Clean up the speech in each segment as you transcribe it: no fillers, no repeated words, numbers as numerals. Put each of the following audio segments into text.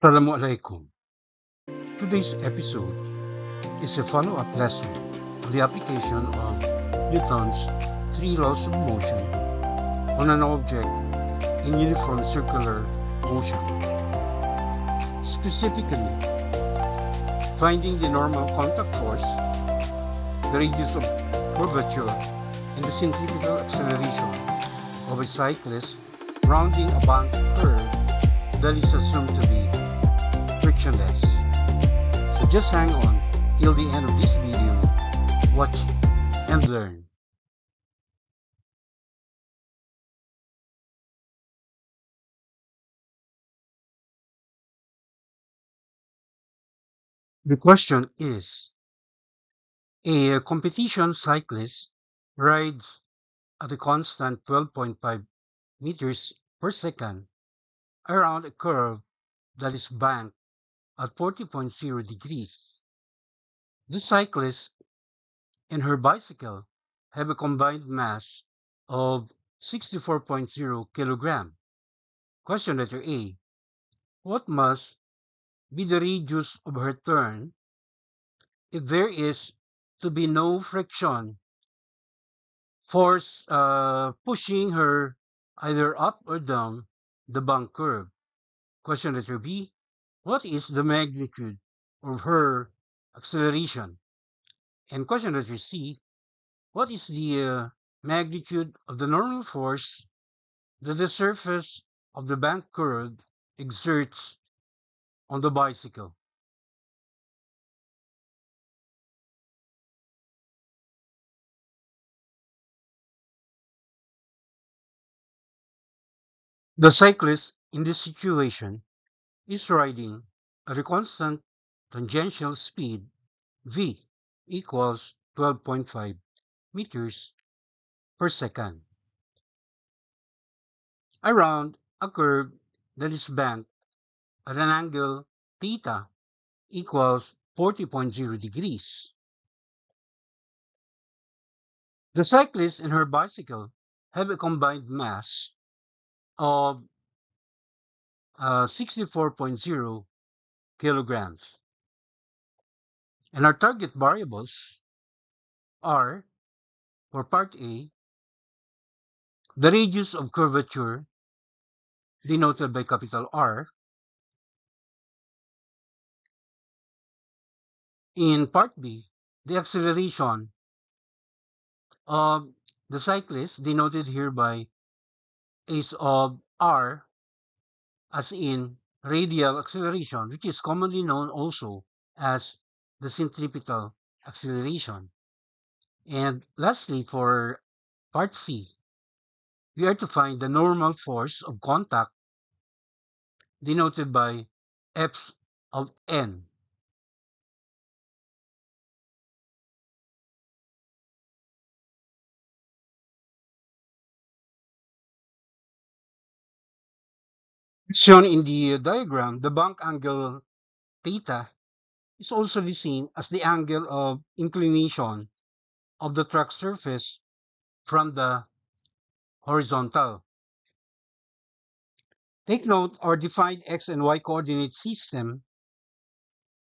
Assalamualaikum. Today's episode is a follow-up lesson on the application of Newton's three laws of motion on an object in uniform circular motion. Specifically, finding the normal contact force, the radius of curvature, and the centripetal acceleration of a cyclist rounding a bank curve that is assumed to be frictionless. So just hang on till the end of this video, watch and learn. The question is, a competition cyclist rides at a constant 12.5 meters per second around a curve that is banked at 40.0 degrees. The cyclist and her bicycle have a combined mass of 64.0 kilogram. Question letter A. What must be the radius of her turn if there is to be no friction force pushing her either up or down the bank curve? Question letter B. What is the magnitude of her acceleration? And question letter C. What is the magnitude of the normal force that the surface of the bank curve exerts on the bicycle? The cyclist in this situation is riding at a constant tangential speed v equals 12.5 meters per second around a curve that is banked at an angle theta equals 40.0 degrees. The cyclist and her bicycle have a combined mass of 64.0 kilograms. And our target variables are, for part A, the radius of curvature, denoted by capital R. In part B, the acceleration of the cyclist, denoted here by S of R, as in radial acceleration, which is commonly known also as the centripetal acceleration. And lastly, for part C, we are to find the normal force of contact, denoted by F of n. Shown in the diagram, the bank angle theta is also the same as the angle of inclination of the track surface from the horizontal. Take note, our defined x and y coordinate system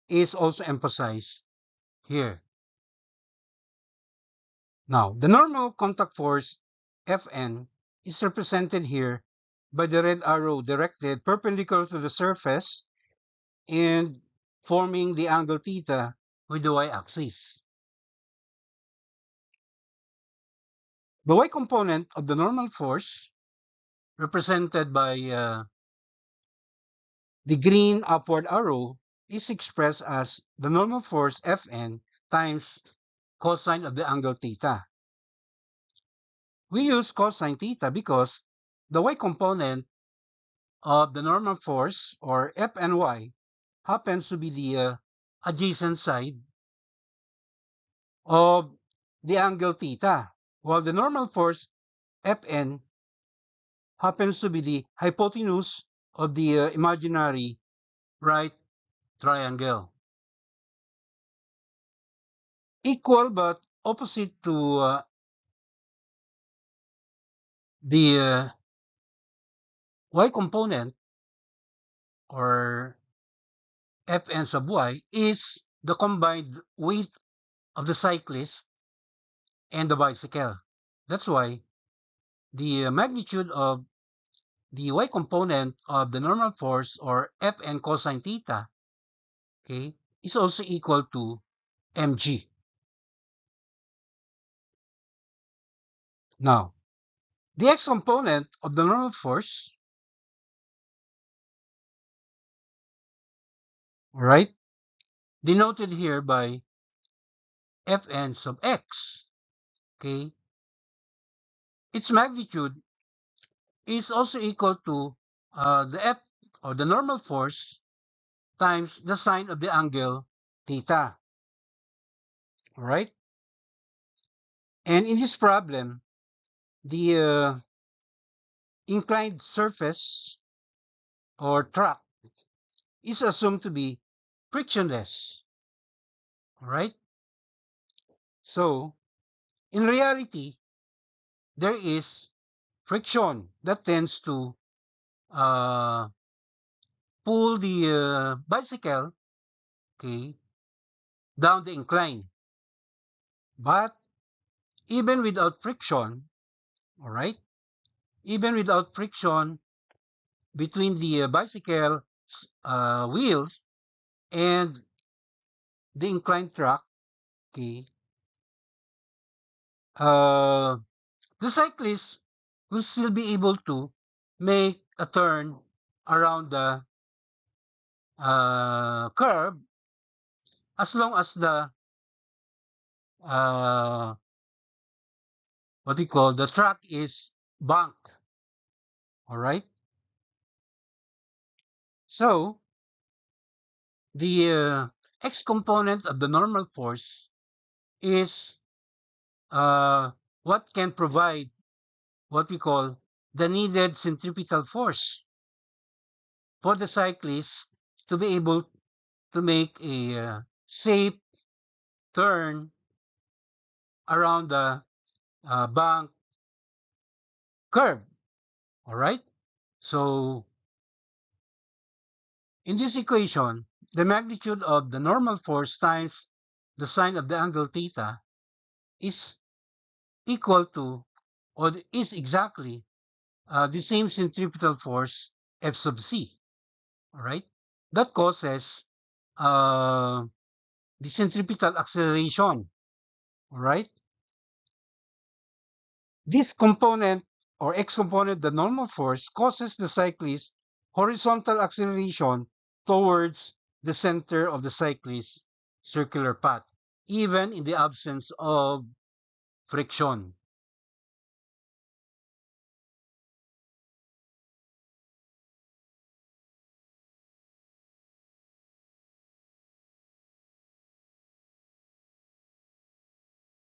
is also emphasized here. Now, the normal contact force Fn is represented here by the red arrow directed perpendicular to the surface and forming the angle theta with the y-axis. The y component of the normal force, represented by the green upward arrow, is expressed as the normal force Fn times cosine of the angle theta. We use cosine theta because the y component of the normal force, or Fny, happens to be the adjacent side of the angle theta, while the normal force Fn happens to be the hypotenuse of the imaginary right triangle. Equal but opposite to the y component, or Fn sub y is the combined weight of the cyclist and the bicycle. That's why the magnitude of the y component of the normal force, or Fn cosine theta, okay, is also equal to mg. Now, the x component of the normal force, all right, denoted here by Fn sub x, okay, its magnitude is also equal to the F, or the normal force, times the sine of the angle theta. All right? And in this problem, the inclined surface or track is assumed to be frictionless. All right? So, in reality, there is friction that tends to uh, pull the bicycle, okay, down the incline. But even without friction, all right, even without friction between the bicycle wheels and the inclined track, okay, uh, the cyclist will still be able to make a turn around the curve as long as the uh, what do you call, the track is banked. All right. So the x component of the normal force is what can provide what we call the needed centripetal force for the cyclist to be able to make a safe turn around the bank curve. All right. So in this equation, the magnitude of the normal force times the sine of the angle theta is equal to, or is exactly, the same centripetal force F sub c. All right. That causes uh, the centripetal acceleration. All right. This component, or x component, the normal force, causes the cyclist horizontal acceleration towards the center of the cyclist's circular path, even in the absence of friction.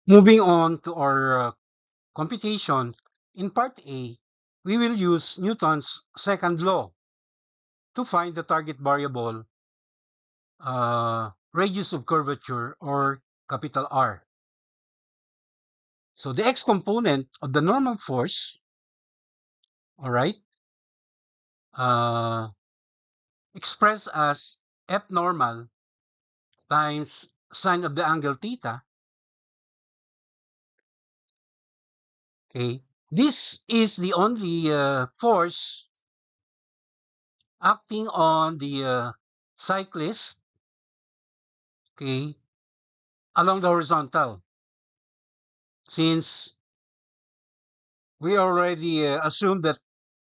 Moving on to our computation, in part A, we will use Newton's second law to find the target variable, radius of curvature, or capital R. So the x component of the normal force, all right, uh, expressed as F normal times sine of the angle theta, okay, this is the only force acting on the cyclist, okay, along the horizontal, since we already assumed that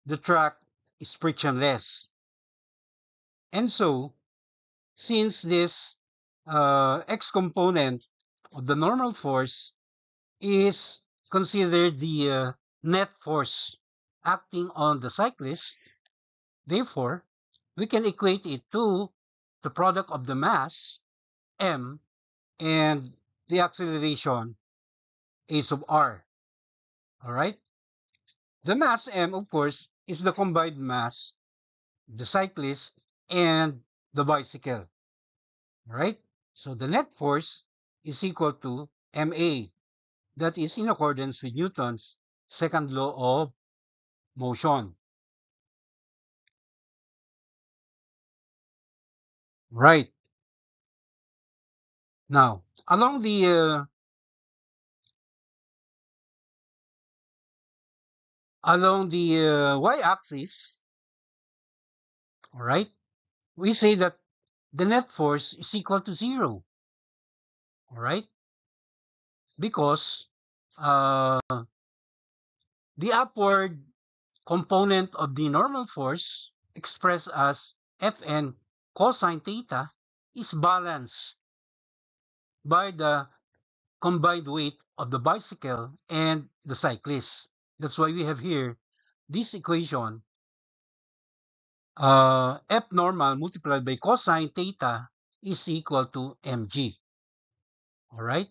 the track is frictionless. And so, since this x component of the normal force is considered the net force acting on the cyclist, therefore, we can equate it to the product of the mass, m, and the acceleration, a sub r. All right? The mass m, of course, is the combined mass, the cyclist, and the bicycle. All right? So the net force is equal to ma. That is in accordance with Newton's second law of motion. Right. Now, along the y-axis, all right, we say that the net force is equal to 0, all right, because uh, the upward component of the normal force expressed as Fn cosine theta is balanced by the combined weight of the bicycle and the cyclist. That's why we have here this equation, F normal multiplied by cosine theta is equal to mg. All right.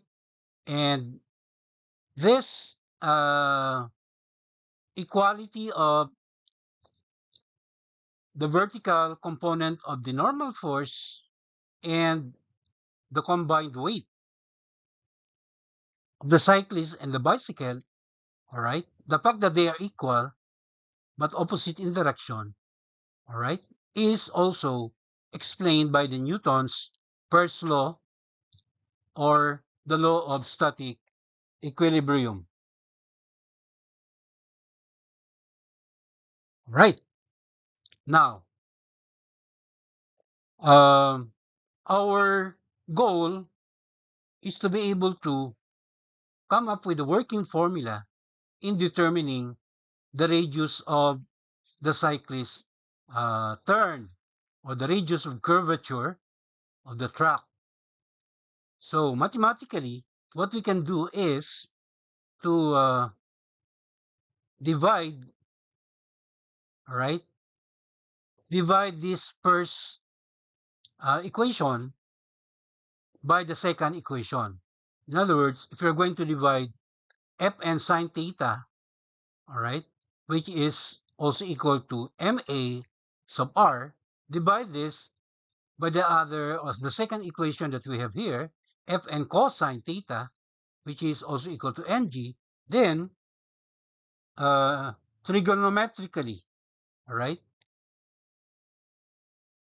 And this equality of the vertical component of the normal force and the combined weight of the cyclist and the bicycle, all right, the fact that they are equal but opposite in direction, all right, is also explained by the Newton's first law, or the law of static equilibrium. Right. Now, um, our goal is to be able to come up with a working formula in determining the radius of the cyclist turn, or the radius of curvature of the track. So mathematically, what we can do is to divide, all right, divide this first equation by the second equation. In other words, if you're going to divide Fn sine theta, all right, which is also equal to ma sub r, divide this by the other, or the second equation that we have here, Fn cosine theta, which is also equal to mg, then trigonometrically, all right,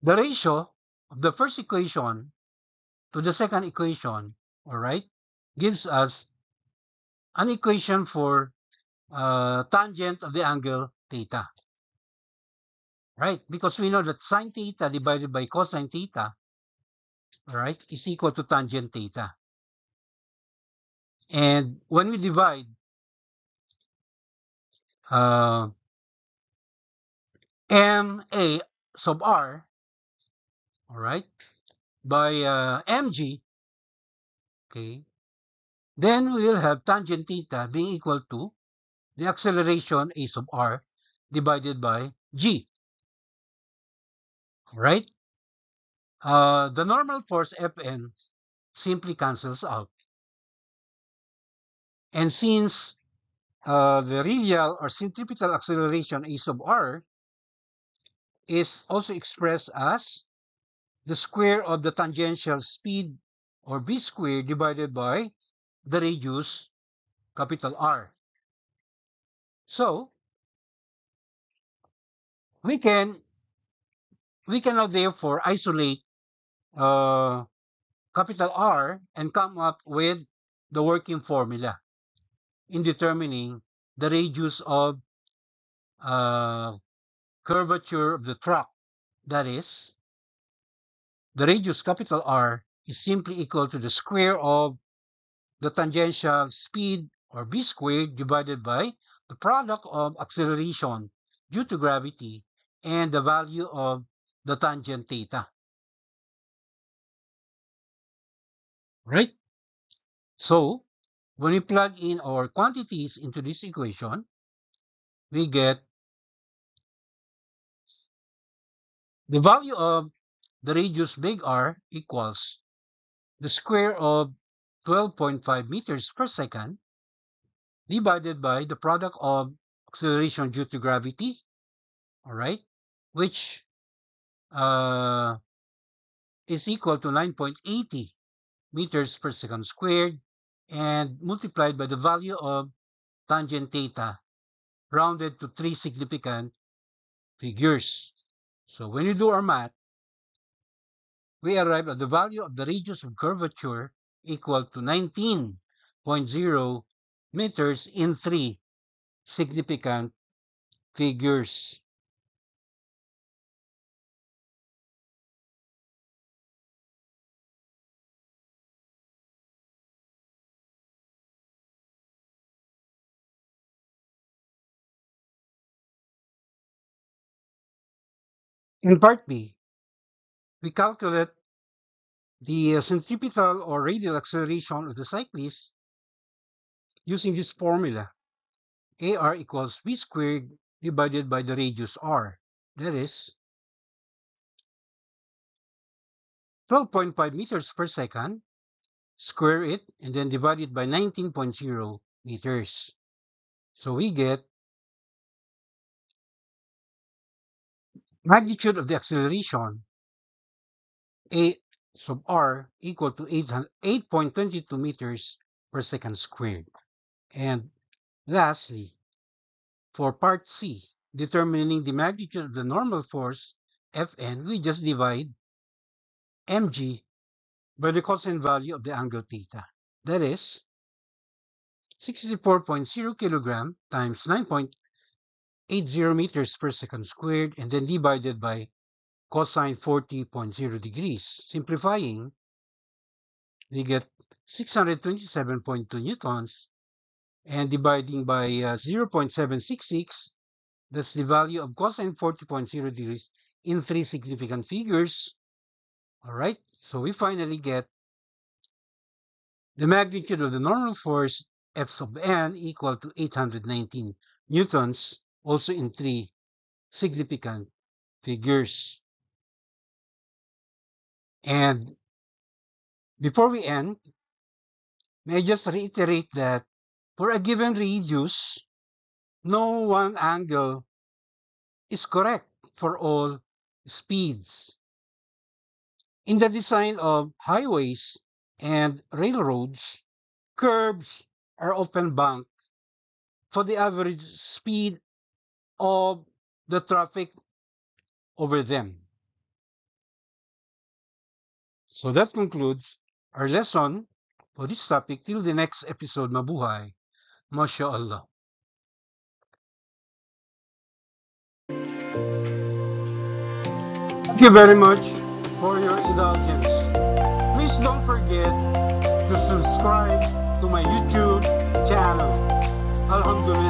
the ratio of the first equation to the second equation, all right, gives us an equation for tangent of the angle theta, right? Because we know that sine theta divided by cosine theta, all right, is equal to tangent theta. And when we divide uh, ma sub r, all right, by mg, okay, then we will have tangent theta being equal to the acceleration a sub r divided by g, right? The normal force Fn simply cancels out. And since the radial or centripetal acceleration a sub r is also expressed as the square of the tangential speed, or b squared, divided by the radius capital R. So we can now therefore isolate uh, capital R and come up with the working formula in determining the radius of curvature of the track. That is, the radius capital R is simply equal to the square of the tangential speed, or b squared, divided by the product of acceleration due to gravity and the value of the tangent theta. Right? So, when we plug in our quantities into this equation, we get the value of the radius big R equals the square of 12.5 meters per second divided by the product of acceleration due to gravity, all right, which uh, is equal to 9.80 meters per second squared, and multiplied by the value of tangent theta, rounded to three significant figures. So when you do our math, we arrive at the value of the radius of curvature equal to 19.0 meters in 3 significant figures. In part B, we calculate the centripetal or radial acceleration of the cyclist using this formula. AR equals V squared divided by the radius R. That is 12.5 meters per second. Square it and then divide it by 19.0 meters. So we get magnitude of the acceleration A sub R equal to 8.22 meters per second squared. And lastly, for part C, determining the magnitude of the normal force Fn, we just divide mg by the cosine value of the angle theta. That is 64.0 kilogram times 9.80 meters per second squared, and then divided by cosine 40.0 degrees. Simplifying, we get 627.2 newtons, and dividing by 0.766, that's the value of cosine 40.0 degrees in 3 significant figures. All right, so we finally get the magnitude of the normal force F sub n equal to 819 newtons, also in 3 significant figures. And before we end, may I just reiterate that for a given radius, no one angle is correct for all speeds. In the design of highways and railroads, curbs are often banked for the average speed of the traffic over them. So that concludes our lesson for this topic. Till the next episode, mabuhay. MashaAllah. Thank you very much for your indulgence. Please don't forget to subscribe to my YouTube channel. Alhamdulillah.